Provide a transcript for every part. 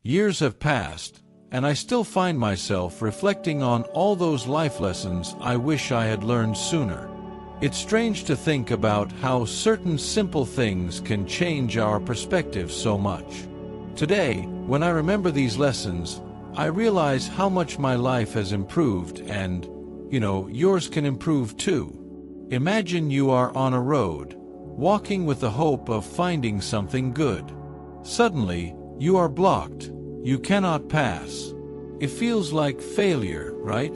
Years have passed, and I still find myself reflecting on all those life lessons I wish I had learned sooner. It's strange to think about how certain simple things can change our perspective so much. Today, when I remember these lessons, I realize how much my life has improved and, yours can improve too. Imagine you are on a road, walking with the hope of finding something good. Suddenly, you are blocked. You cannot pass. It feels like failure, right?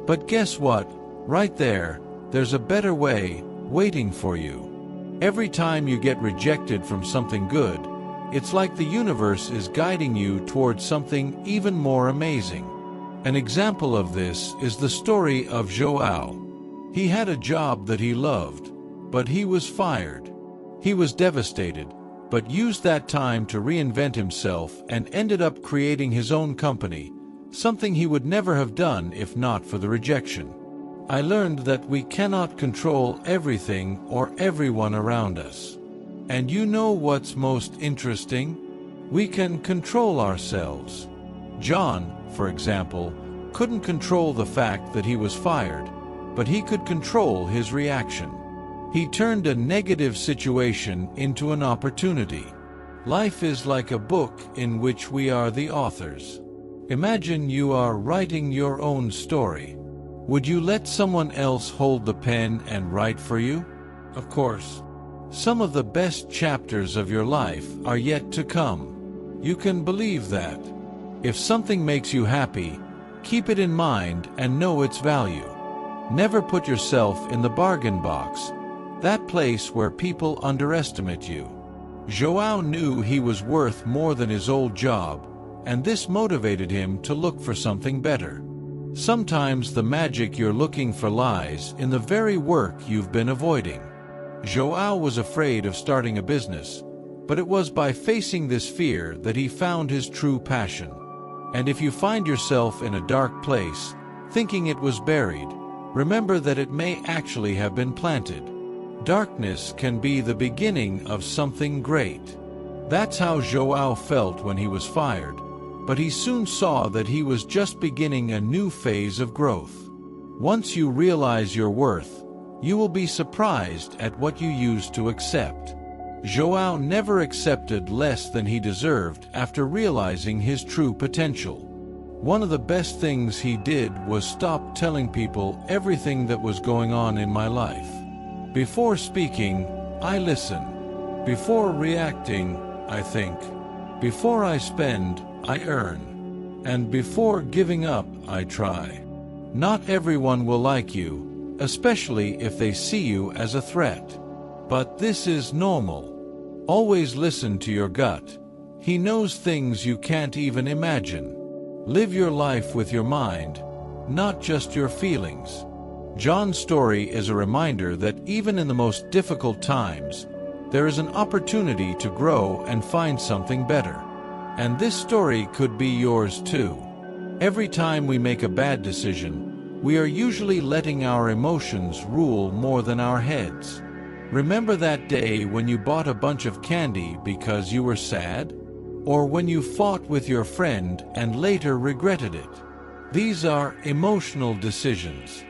But guess what? Right there's a better way waiting for you. Every time you get rejected from something good, it's like the universe is guiding you towards something even more amazing. An example of this is the story of Joao. He had a job that he loved, but he was fired. He was devastated, but used that time to reinvent himself and ended up creating his own company, something he would never have done if not for the rejection. I learned that we cannot control everything or everyone around us. And you know what's most interesting? We can control ourselves. John, for example, couldn't control the fact that he was fired, but he could control his reaction. He turned a negative situation into an opportunity. Life is like a book in which we are the authors. Imagine you are writing your own story. Would you let someone else hold the pen and write for you? Of course. Some of the best chapters of your life are yet to come. You can believe that. If something makes you happy, keep it in mind and know its value. Never put yourself in the bargain box, that place where people underestimate you. Joao knew he was worth more than his old job, and this motivated him to look for something better. Sometimes the magic you're looking for lies in the very work you've been avoiding. Joao was afraid of starting a business, but it was by facing this fear that he found his true passion. And if you find yourself in a dark place, thinking it was buried, remember that it may actually have been planted. Darkness can be the beginning of something great. That's how Joao felt when he was fired, but he soon saw that he was just beginning a new phase of growth. Once you realize your worth, you will be surprised at what you used to accept. Joao never accepted less than he deserved after realizing his true potential. One of the best things he did was stop telling people everything that was going on in my life. Before speaking, I listen. Before reacting, I think. Before I spend, I earn. And before giving up, I try. Not everyone will like you, especially if they see you as a threat. But this is normal. Always listen to your gut. He knows things you can't even imagine. Live your life with your mind, not just your feelings. John's story is a reminder that even in the most difficult times, there is an opportunity to grow and find something better. And this story could be yours too. Every time we make a bad decision, we are usually letting our emotions rule more than our heads. Remember that day when you bought a bunch of candy because you were sad? Or when you fought with your friend and later regretted it? These are emotional decisions.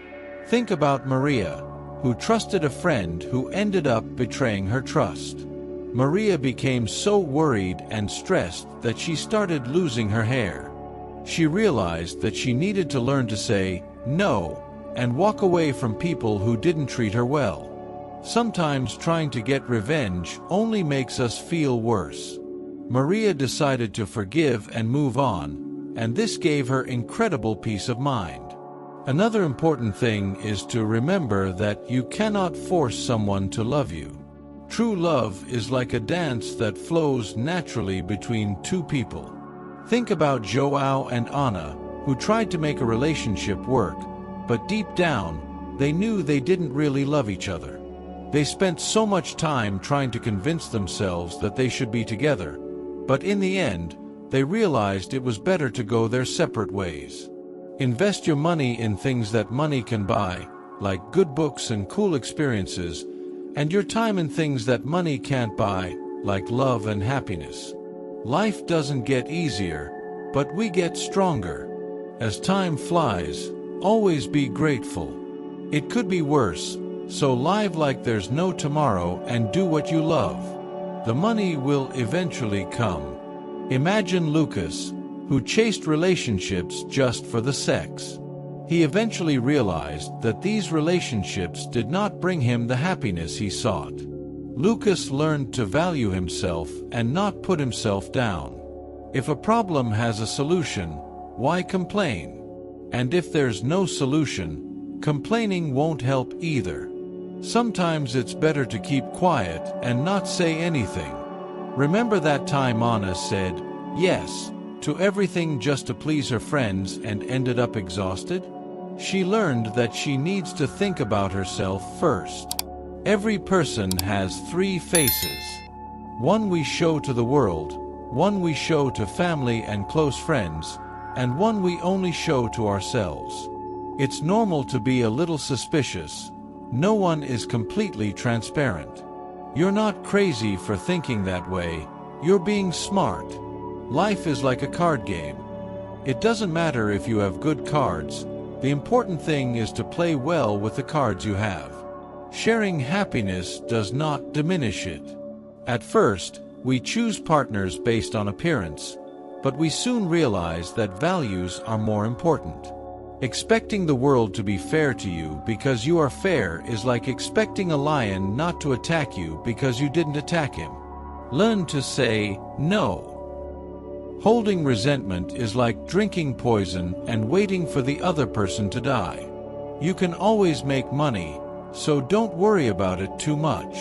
Think about Maria, who trusted a friend who ended up betraying her trust. Maria became so worried and stressed that she started losing her hair. She realized that she needed to learn to say no and walk away from people who didn't treat her well. Sometimes trying to get revenge only makes us feel worse. Maria decided to forgive and move on, and this gave her incredible peace of mind. Another important thing is to remember that you cannot force someone to love you. True love is like a dance that flows naturally between two people. Think about Joao and Anna, who tried to make a relationship work, but deep down, they knew they didn't really love each other. They spent so much time trying to convince themselves that they should be together, but in the end, they realized it was better to go their separate ways. Invest your money in things that money can buy, like good books and cool experiences, and your time in things that money can't buy, like love and happiness. Life doesn't get easier, but we get stronger. As time flies, always be grateful. It could be worse, so live like there's no tomorrow and do what you love. The money will eventually come. Imagine Lucas, who chased relationships just for the sex. He eventually realized that these relationships did not bring him the happiness he sought. Lucas learned to value himself and not put himself down. If a problem has a solution, why complain? And if there's no solution, complaining won't help either. Sometimes it's better to keep quiet and not say anything. Remember that time Anna said yes to everything just to please her friends and ended up exhausted? She learned that she needs to think about herself first. Every person has 3 faces. One we show to the world, one we show to family and close friends, and one we only show to ourselves. It's normal to be a little suspicious. No one is completely transparent. You're not crazy for thinking that way. You're being smart. Life is like a card game. It doesn't matter if you have good cards. The important thing is to play well with the cards you have. Sharing happiness does not diminish it. At first, we choose partners based on appearance, but we soon realize that values are more important. Expecting the world to be fair to you because you are fair is like expecting a lion not to attack you because you didn't attack him. Learn to say no. Holding resentment is like drinking poison and waiting for the other person to die. You can always make money, so don't worry about it too much.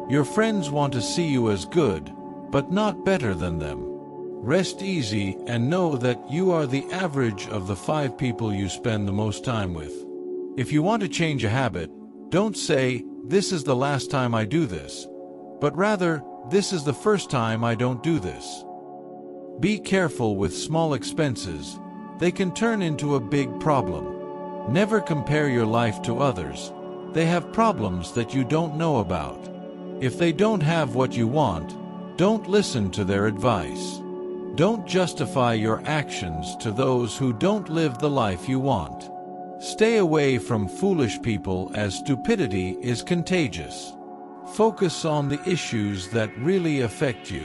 Your friends want to see you as good, but not better than them. Rest easy and know that you are the average of the 5 people you spend the most time with. If you want to change a habit, don't say, "This is the last time I do this," but rather, "This is the first time I don't do this." Be careful with small expenses. They can turn into a big problem. Never compare your life to others. They have problems that you don't know about. If they don't have what you want, don't listen to their advice. Don't justify your actions to those who don't live the life you want. Stay away from foolish people as stupidity is contagious. Focus on the issues that really affect you.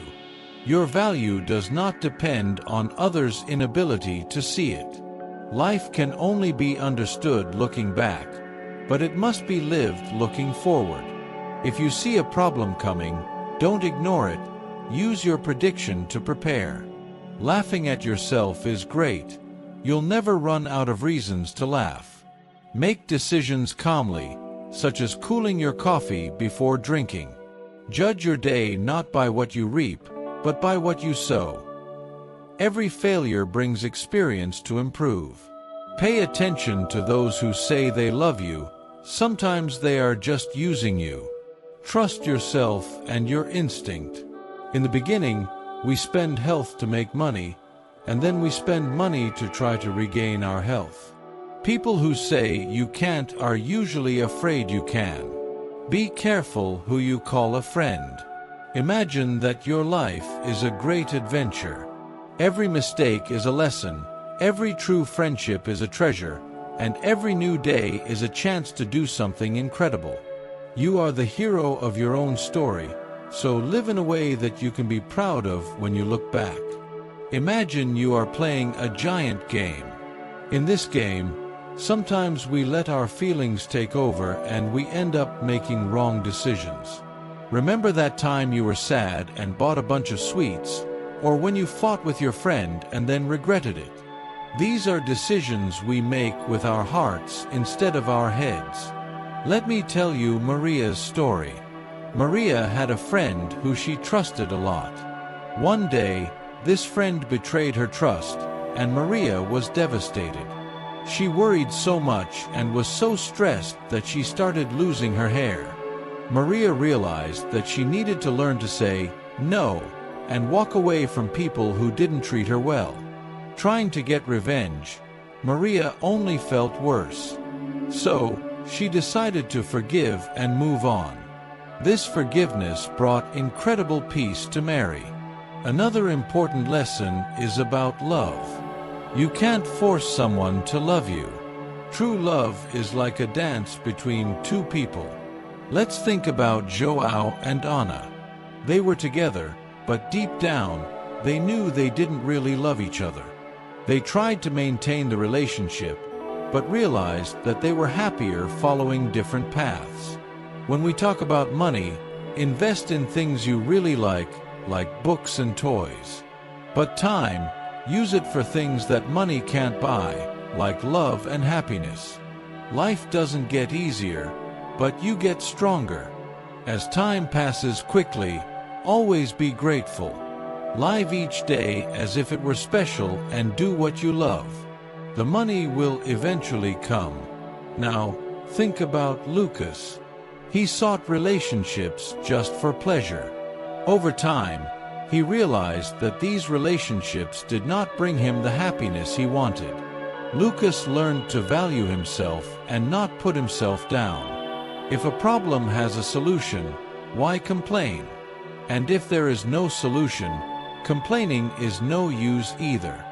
Your value does not depend on others' inability to see it. Life can only be understood looking back, but it must be lived looking forward. If you see a problem coming, don't ignore it. Use your prediction to prepare. Laughing at yourself is great. You'll never run out of reasons to laugh. Make decisions calmly, such as cooling your coffee before drinking. Judge your day not by what you reap, but by what you sow. Every failure brings experience to improve. Pay attention to those who say they love you. Sometimes they are just using you. Trust yourself and your instinct. In the beginning, we spend health to make money, and then we spend money to try to regain our health. People who say you can't are usually afraid you can. Be careful who you call a friend. Imagine that your life is a great adventure. Every mistake is a lesson, every true friendship is a treasure, and every new day is a chance to do something incredible. You are the hero of your own story, so live in a way that you can be proud of when you look back. Imagine you are playing a giant game. In this game, sometimes we let our feelings take over and we end up making wrong decisions. Remember that time you were sad and bought a bunch of sweets, or when you fought with your friend and then regretted it. These are decisions we make with our hearts instead of our heads. Let me tell you Maria's story. Maria had a friend who she trusted a lot. One day, this friend betrayed her trust, and Maria was devastated. She worried so much and was so stressed that she started losing her hair. Maria realized that she needed to learn to say no and walk away from people who didn't treat her well. Trying to get revenge, Maria only felt worse. So, she decided to forgive and move on. This forgiveness brought incredible peace to Mary. Another important lesson is about love. You can't force someone to love you. True love is like a dance between two people. Let's think about Joao and Ana. They were together, but deep down, they knew they didn't really love each other. They tried to maintain the relationship, but realized that they were happier following different paths. When we talk about money, invest in things you really like books and toys. But time, use it for things that money can't buy, like love and happiness. Life doesn't get easier, but you get stronger. As time passes quickly, always be grateful. Live each day as if it were special and do what you love. The money will eventually come. Now, think about Lucas. He sought relationships just for pleasure. Over time, he realized that these relationships did not bring him the happiness he wanted. Lucas learned to value himself and not put himself down. If a problem has a solution, why complain? And if there is no solution, complaining is no use either.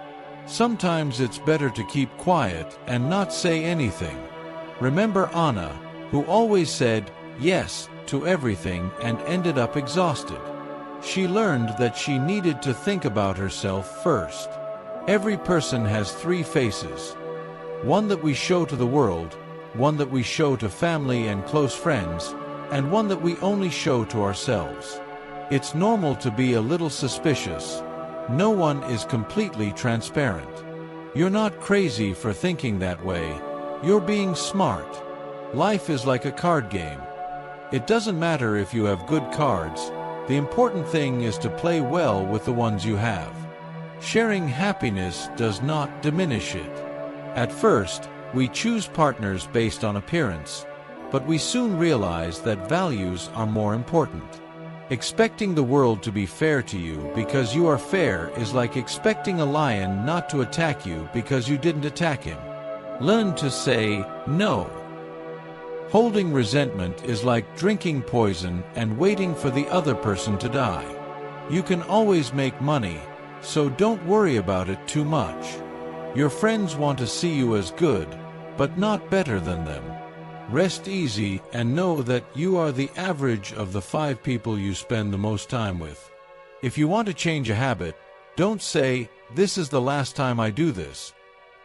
Sometimes it's better to keep quiet and not say anything. Remember Ana, who always said yes to everything and ended up exhausted. She learned that she needed to think about herself first. Every person has three faces. One that we show to the world, one that we show to family and close friends, and one that we only show to ourselves. It's normal to be a little suspicious. No one is completely transparent. You're not crazy for thinking that way. You're being smart. Life is like a card game. It doesn't matter if you have good cards. The important thing is to play well with the ones you have. Sharing happiness does not diminish it. At first, we choose partners based on appearance, but we soon realize that values are more important. Expecting the world to be fair to you because you are fair is like expecting a lion not to attack you because you didn't attack him. Learn to say no. Holding resentment is like drinking poison and waiting for the other person to die. You can always make money, so don't worry about it too much. Your friends want to see you as good, but not better than them. Rest easy and know that you are the average of the 5 people you spend the most time with. If you want to change a habit, don't say, "This is the last time I do this,"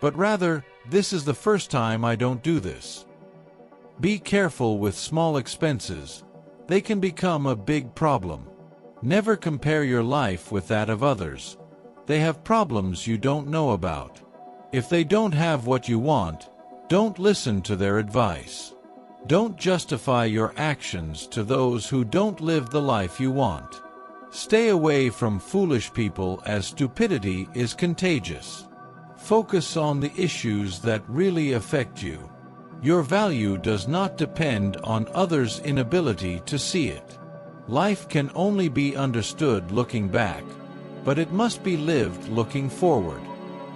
but rather, "This is the first time I don't do this." Be careful with small expenses. They can become a big problem. Never compare your life with that of others. They have problems you don't know about. If they don't have what you want, don't listen to their advice. Don't justify your actions to those who don't live the life you want. Stay away from foolish people, as stupidity is contagious. Focus on the issues that really affect you. Your value does not depend on others' inability to see it. Life can only be understood looking back, but it must be lived looking forward.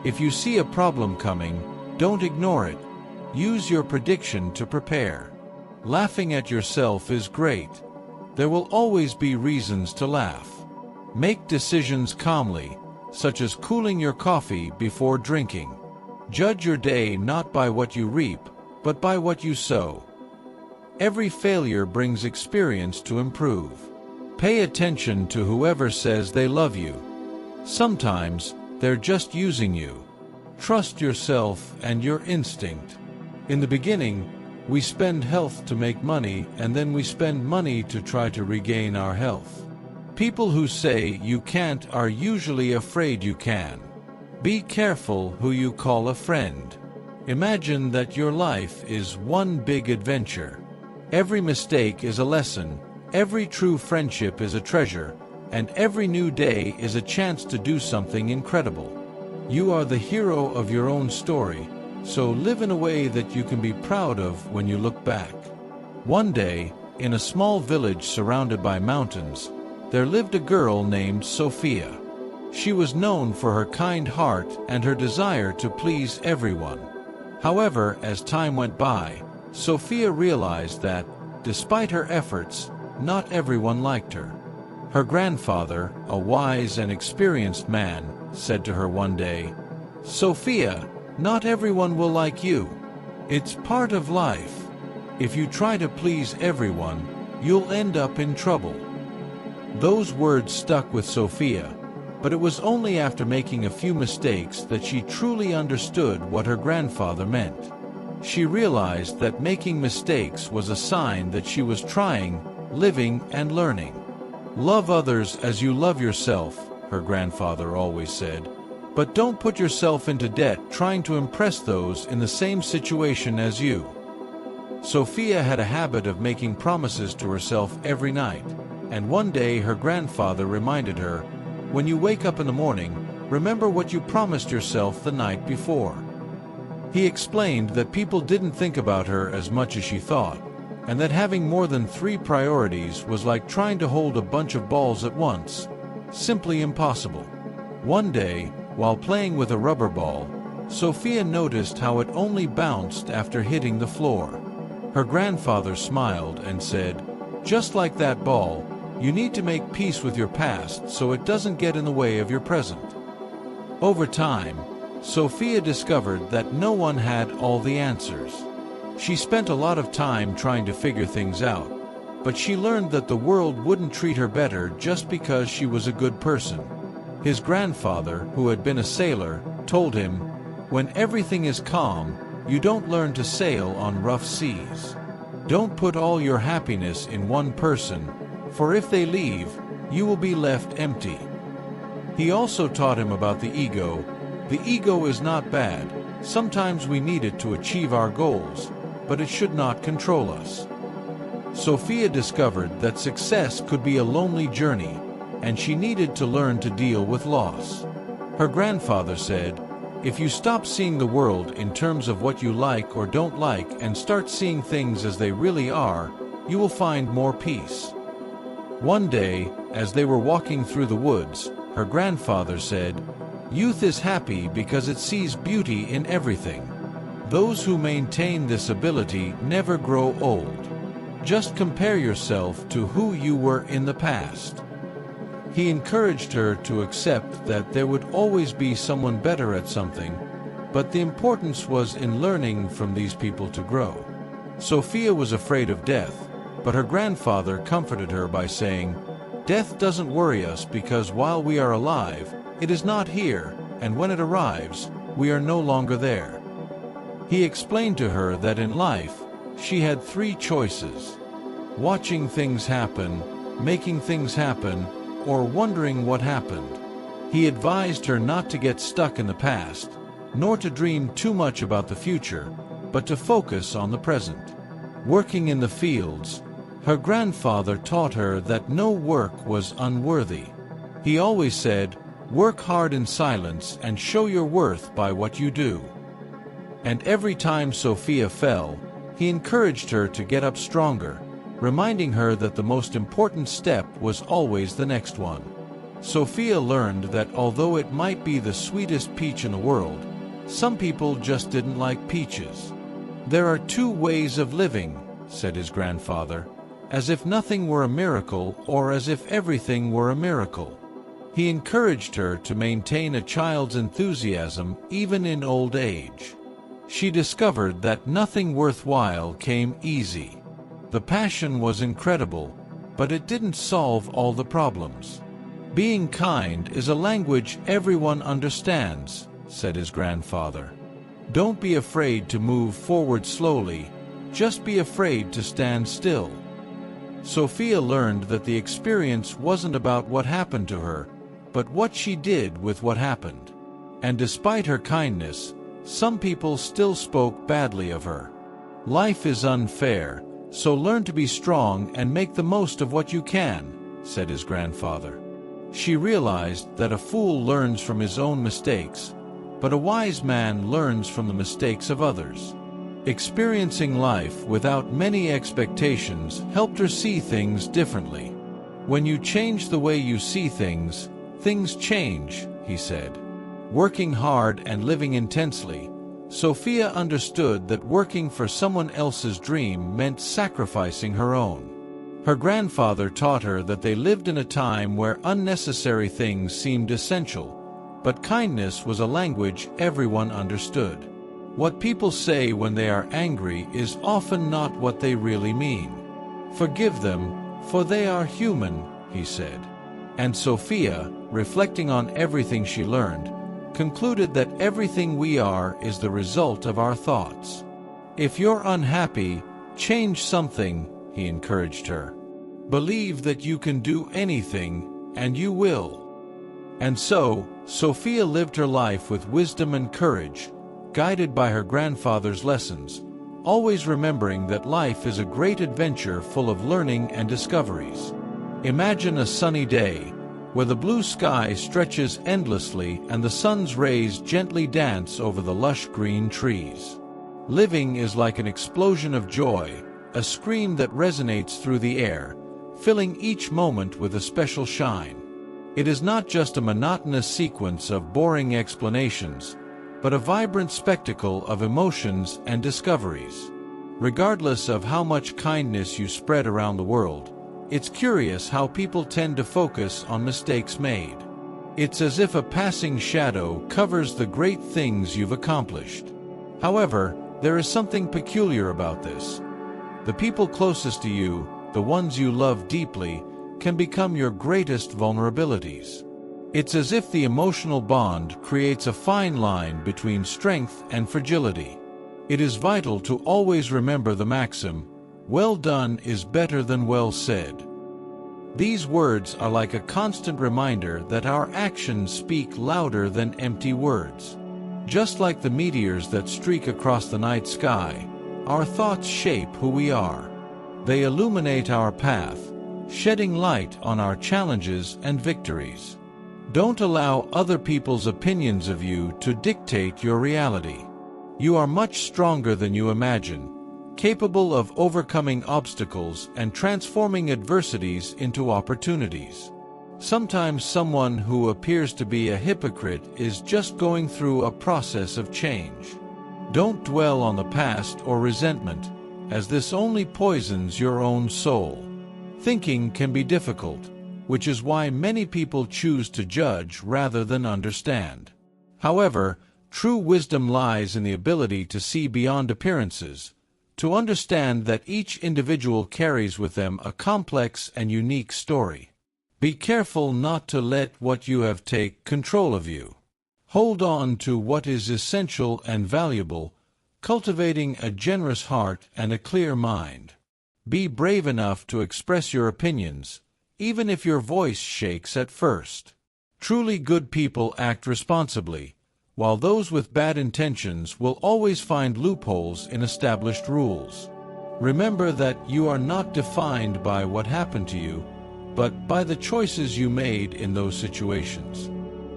If you see a problem coming, don't ignore it. Use your prediction to prepare. Laughing at yourself is great. There will always be reasons to laugh. Make decisions calmly, such as cooling your coffee before drinking. Judge your day not by what you reap, but by what you sow. Every failure brings experience to improve. Pay attention to whoever says they love you. Sometimes, they're just using you. Trust yourself and your instinct. In the beginning, we spend health to make money, and then we spend money to try to regain our health. People who say you can't are usually afraid you can. Be careful who you call a friend. Imagine that your life is one big adventure. Every mistake is a lesson, every true friendship is a treasure, and every new day is a chance to do something incredible. You are the hero of your own story, so live in a way that you can be proud of when you look back. One day, in a small village surrounded by mountains, there lived a girl named Sophia. She was known for her kind heart and her desire to please everyone. However, as time went by, Sophia realized that, despite her efforts, not everyone liked her. Her grandfather, a wise and experienced man, said to her one day, "Sophia, not everyone will like you. It's part of life. If you try to please everyone, you'll end up in trouble." Those words stuck with Sophia, but it was only after making a few mistakes that she truly understood what her grandfather meant. She realized that making mistakes was a sign that she was trying, living, and learning. "Love others as you love yourself," her grandfather always said, "but don't put yourself into debt trying to impress those in the same situation as you." Sophia had a habit of making promises to herself every night, and one day her grandfather reminded her, "When you wake up in the morning, remember what you promised yourself the night before." He explained that people didn't think about her as much as she thought, and that having more than 3 priorities was like trying to hold a bunch of balls at once. Simply impossible. One day, while playing with a rubber ball, Sophia noticed how it only bounced after hitting the floor. Her grandfather smiled and said, "Just like that ball, you need to make peace with your past so it doesn't get in the way of your present." Over time, Sophia discovered that no one had all the answers. She spent a lot of time trying to figure things out, but she learned that the world wouldn't treat her better just because she was a good person. His grandfather, who had been a sailor, told him, "When everything is calm, you don't learn to sail on rough seas. Don't put all your happiness in one person, for if they leave, you will be left empty." He also taught him about the ego. The ego is not bad. Sometimes we need it to achieve our goals, but it should not control us. Sophia discovered that success could be a lonely journey, and she needed to learn to deal with loss. Her grandfather said, "If you stop seeing the world in terms of what you like or don't like and start seeing things as they really are, you will find more peace." One day, as they were walking through the woods, her grandfather said, "Youth is happy because it sees beauty in everything. Those who maintain this ability never grow old. Just compare yourself to who you were in the past." He encouraged her to accept that there would always be someone better at something, but the importance was in learning from these people to grow. Sophia was afraid of death, but her grandfather comforted her by saying, "Death doesn't worry us because while we are alive, it is not here, and when it arrives, we are no longer there." He explained to her that in life, she had 3 choices: watching things happen, making things happen, or wondering what happened. He advised her not to get stuck in the past, nor to dream too much about the future, but to focus on the present. Working in the fields, her grandfather taught her that no work was unworthy. He always said, "Work hard in silence and show your worth by what you do." And every time Sophia fell, he encouraged her to get up stronger, reminding her that the most important step was always the next one. Sophia learned that although it might be the sweetest peach in the world, some people just didn't like peaches. "There are 2 ways of living," said his grandfather, "as if nothing were a miracle or as if everything were a miracle." He encouraged her to maintain a child's enthusiasm even in old age. She discovered that nothing worthwhile came easy. The passion was incredible, but it didn't solve all the problems. "Being kind is a language everyone understands," said his grandfather. "Don't be afraid to move forward slowly, just be afraid to stand still." Sophia learned that the experience wasn't about what happened to her, but what she did with what happened. And despite her kindness, some people still spoke badly of her. "Life is unfair, so learn to be strong and make the most of what you can," said his grandfather. She realized that a fool learns from his own mistakes, but a wise man learns from the mistakes of others. Experiencing life without many expectations helped her see things differently. "When you change the way you see things, things change," he said. Working hard and living intensely, Sophia understood that working for someone else's dream meant sacrificing her own. Her grandfather taught her that they lived in a time where unnecessary things seemed essential, but kindness was a language everyone understood. What people say when they are angry is often not what they really mean. "Forgive them, for they are human," he said. And Sophia, reflecting on everything she learned, concluded that everything we are is the result of our thoughts. "If you're unhappy, change something," he encouraged her. "Believe that you can do anything, and you will." And so, Sophia lived her life with wisdom and courage, guided by her grandfather's lessons, always remembering that life is a great adventure full of learning and discoveries. Imagine a sunny day, where the blue sky stretches endlessly and the sun's rays gently dance over the lush green trees. Living is like an explosion of joy, a scream that resonates through the air, filling each moment with a special shine. It is not just a monotonous sequence of boring explanations, but a vibrant spectacle of emotions and discoveries. Regardless of how much kindness you spread around the world, it's curious how people tend to focus on mistakes made. It's as if a passing shadow covers the great things you've accomplished. However, there is something peculiar about this. The people closest to you, the ones you love deeply, can become your greatest vulnerabilities. It's as if the emotional bond creates a fine line between strength and fragility. It is vital to always remember the maxim, "Well done is better than well said." These words are like a constant reminder that our actions speak louder than empty words. Just like the meteors that streak across the night sky, our thoughts shape who we are. They illuminate our path, shedding light on our challenges and victories. Don't allow other people's opinions of you to dictate your reality. You are much stronger than you imagine, capable of overcoming obstacles and transforming adversities into opportunities. Sometimes someone who appears to be a hypocrite is just going through a process of change. Don't dwell on the past or resentment, as this only poisons your own soul. Thinking can be difficult, which is why many people choose to judge rather than understand. However, true wisdom lies in the ability to see beyond appearances, to understand that each individual carries with them a complex and unique story. Be careful not to let what you have take control of you. Hold on to what is essential and valuable, cultivating a generous heart and a clear mind. Be brave enough to express your opinions, even if your voice shakes at first. Truly good people act responsibly, while those with bad intentions will always find loopholes in established rules. Remember that you are not defined by what happened to you, but by the choices you made in those situations.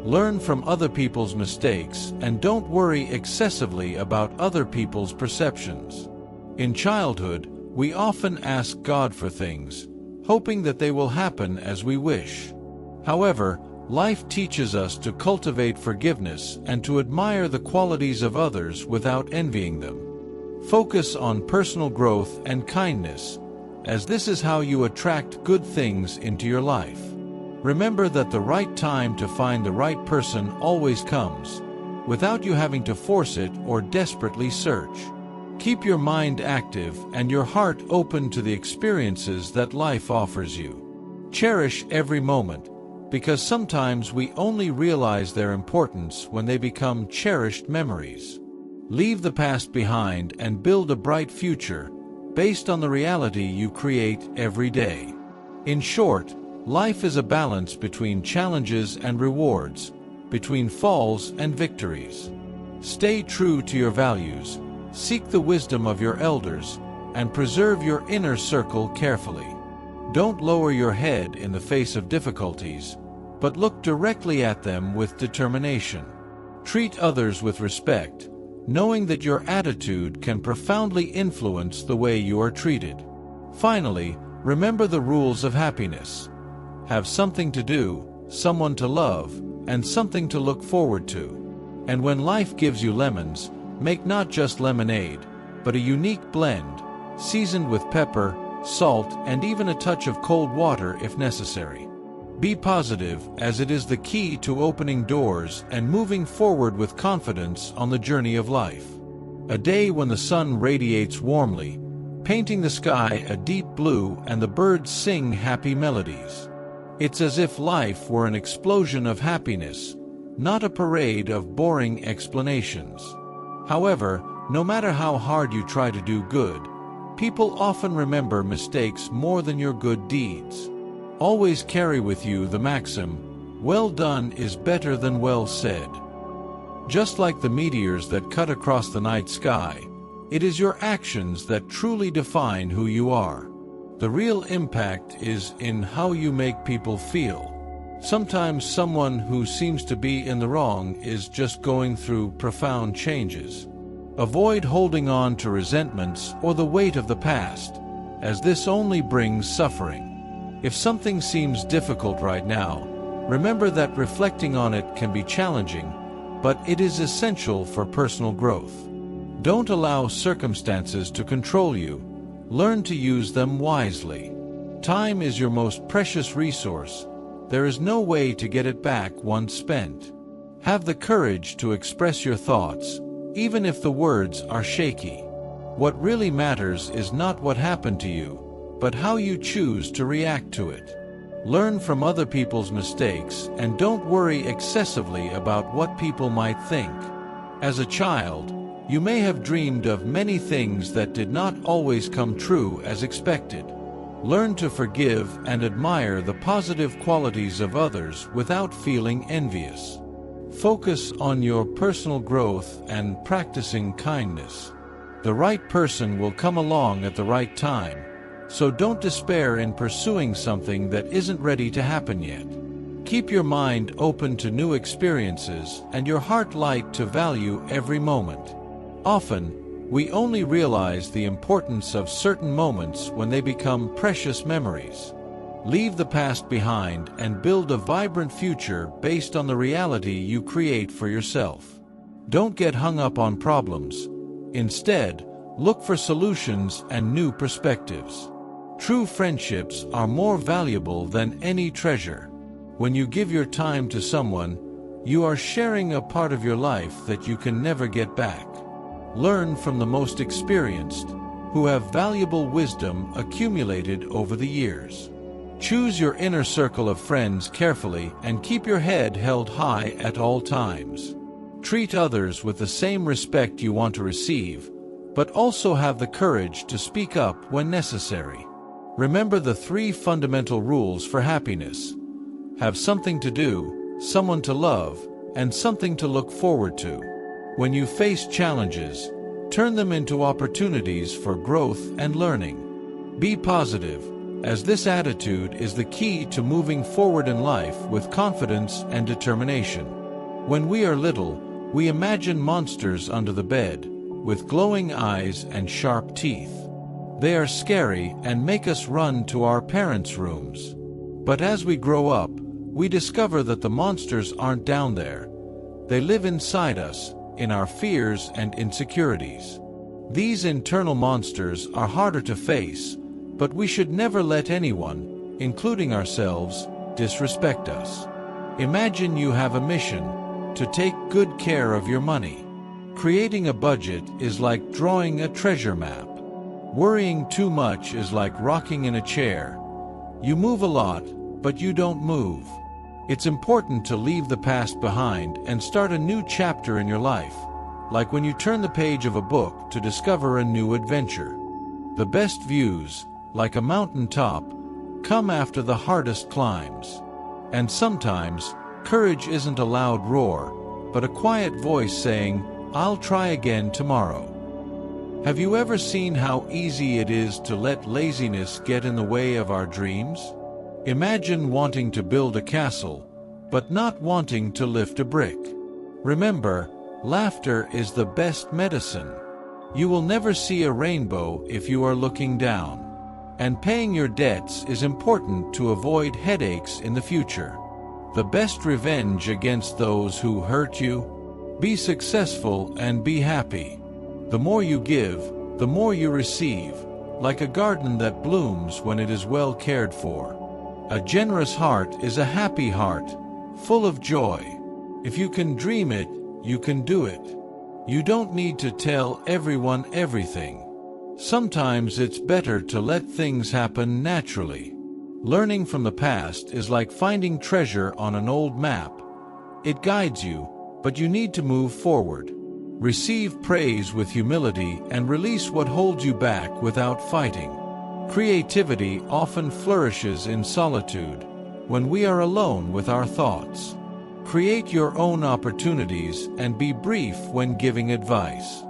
Learn from other people's mistakes and don't worry excessively about other people's perceptions. In childhood, we often ask God for things, hoping that they will happen as we wish. However, life teaches us to cultivate forgiveness and to admire the qualities of others without envying them. Focus on personal growth and kindness, as this is how you attract good things into your life. Remember that the right time to find the right person always comes, without you having to force it or desperately search. Keep your mind active and your heart open to the experiences that life offers you. Cherish every moment, because sometimes we only realize their importance when they become cherished memories. Leave the past behind and build a bright future, based on the reality you create every day. In short, life is a balance between challenges and rewards, between falls and victories. Stay true to your values, seek the wisdom of your elders, and preserve your inner circle carefully. Don't lower your head in the face of difficulties, but look directly at them with determination. Treat others with respect, knowing that your attitude can profoundly influence the way you are treated. Finally, remember the rules of happiness. Have something to do, someone to love, and something to look forward to. And when life gives you lemons, make not just lemonade, but a unique blend, seasoned with pepper, salt, and even a touch of cold water if necessary. Be positive, as it is the key to opening doors and moving forward with confidence on the journey of life. A day when the sun radiates warmly, painting the sky a deep blue and the birds sing happy melodies. It's as if life were an explosion of happiness, not a parade of boring explanations. However, no matter how hard you try to do good, people often remember mistakes more than your good deeds. Always carry with you the maxim, "Well done is better than well said." Just like the meteors that cut across the night sky, it is your actions that truly define who you are. The real impact is in how you make people feel. Sometimes someone who seems to be in the wrong is just going through profound changes. Avoid holding on to resentments or the weight of the past, as this only brings suffering. If something seems difficult right now, remember that reflecting on it can be challenging, but it is essential for personal growth. Don't allow circumstances to control you. Learn to use them wisely. Time is your most precious resource. There is no way to get it back once spent. Have the courage to express your thoughts, even if the words are shaky. What really matters is not what happened to you, but how you choose to react to it. Learn from other people's mistakes and don't worry excessively about what people might think. As a child, you may have dreamed of many things that did not always come true as expected. Learn to forgive and admire the positive qualities of others without feeling envious. Focus on your personal growth and practicing kindness. The right person will come along at the right time, so don't despair in pursuing something that isn't ready to happen yet. Keep your mind open to new experiences and your heart light to value every moment. Often, we only realize the importance of certain moments when they become precious memories. Leave the past behind and build a vibrant future based on the reality you create for yourself. Don't get hung up on problems. Instead, look for solutions and new perspectives. True friendships are more valuable than any treasure. When you give your time to someone, you are sharing a part of your life that you can never get back. Learn from the most experienced, who have valuable wisdom accumulated over the years. Choose your inner circle of friends carefully and keep your head held high at all times. Treat others with the same respect you want to receive, but also have the courage to speak up when necessary. Remember the 3 fundamental rules for happiness. Have something to do, someone to love, and something to look forward to. When you face challenges, turn them into opportunities for growth and learning. Be positive, as this attitude is the key to moving forward in life with confidence and determination. When we are little, we imagine monsters under the bed, with glowing eyes and sharp teeth. They are scary and make us run to our parents' rooms. But as we grow up, we discover that the monsters aren't down there. They live inside us, in our fears and insecurities. These internal monsters are harder to face, but we should never let anyone, including ourselves, disrespect us. Imagine you have a mission: to take good care of your money. Creating a budget is like drawing a treasure map. Worrying too much is like rocking in a chair. You move a lot, but you don't move. It's important to leave the past behind and start a new chapter in your life, like when you turn the page of a book to discover a new adventure. The best views, like a mountain top, come after the hardest climbs. And sometimes, courage isn't a loud roar, but a quiet voice saying, "I'll try again tomorrow." Have you ever seen how easy it is to let laziness get in the way of our dreams? Imagine wanting to build a castle, but not wanting to lift a brick. Remember, laughter is the best medicine. You will never see a rainbow if you are looking down. And paying your debts is important to avoid headaches in the future. The best revenge against those who hurt you? Be successful and be happy. The more you give, the more you receive. like a garden that blooms when it is well cared for. A generous heart is a happy heart, full of joy. If you can dream it, you can do it. You don't need to tell everyone everything. Sometimes it's better to let things happen naturally. Learning from the past is like finding treasure on an old map. It guides you, but you need to move forward. Receive praise with humility and release what holds you back without fighting. Creativity often flourishes in solitude, when we are alone with our thoughts. Create your own opportunities and be brief when giving advice.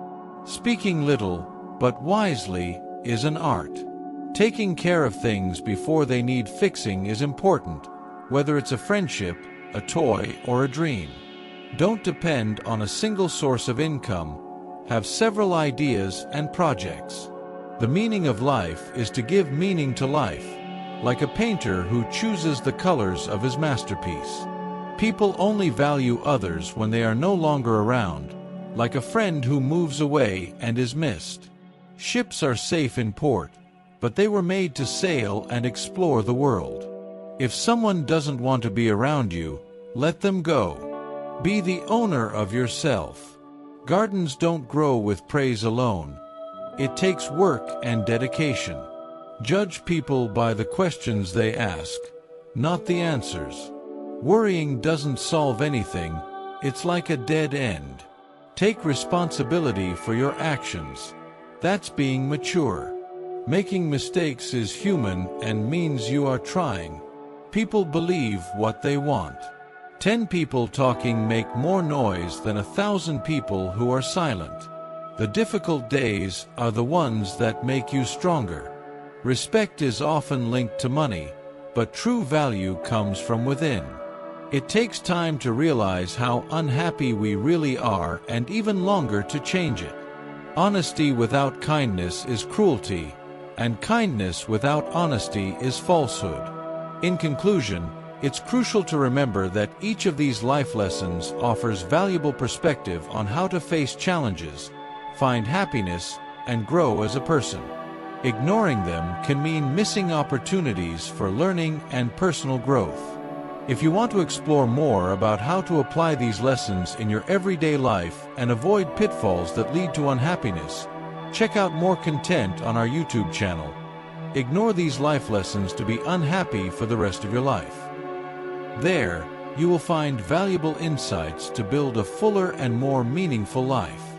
Speaking little, but wisely, is an art. Taking care of things before they need fixing is important, whether it's a friendship, a toy, or a dream. Don't depend on a single source of income. Have several ideas and projects. The meaning of life is to give meaning to life, like a painter who chooses the colors of his masterpiece. People only value others when they are no longer around, like a friend who moves away and is missed. Ships are safe in port, but they were made to sail and explore the world. If someone doesn't want to be around you, let them go. Be the owner of yourself. Gardens don't grow with praise alone. It takes work and dedication. Judge people by the questions they ask, not the answers. Worrying doesn't solve anything. It's like a dead end. Take responsibility for your actions. That's being mature. Making mistakes is human and means you are trying. People believe what they want. 10 people talking make more noise than 1,000 people who are silent. The difficult days are the ones that make you stronger. Respect is often linked to money, but true value comes from within. It takes time to realize how unhappy we really are and even longer to change it. Honesty without kindness is cruelty, and kindness without honesty is falsehood. In conclusion, it's crucial to remember that each of these life lessons offers valuable perspective on how to face challenges, find happiness, and grow as a person. Ignoring them can mean missing opportunities for learning and personal growth. If you want to explore more about how to apply these lessons in your everyday life and avoid pitfalls that lead to unhappiness, check out more content on our YouTube channel. Ignore these life lessons to be unhappy for the rest of your life. There, you will find valuable insights to build a fuller and more meaningful life.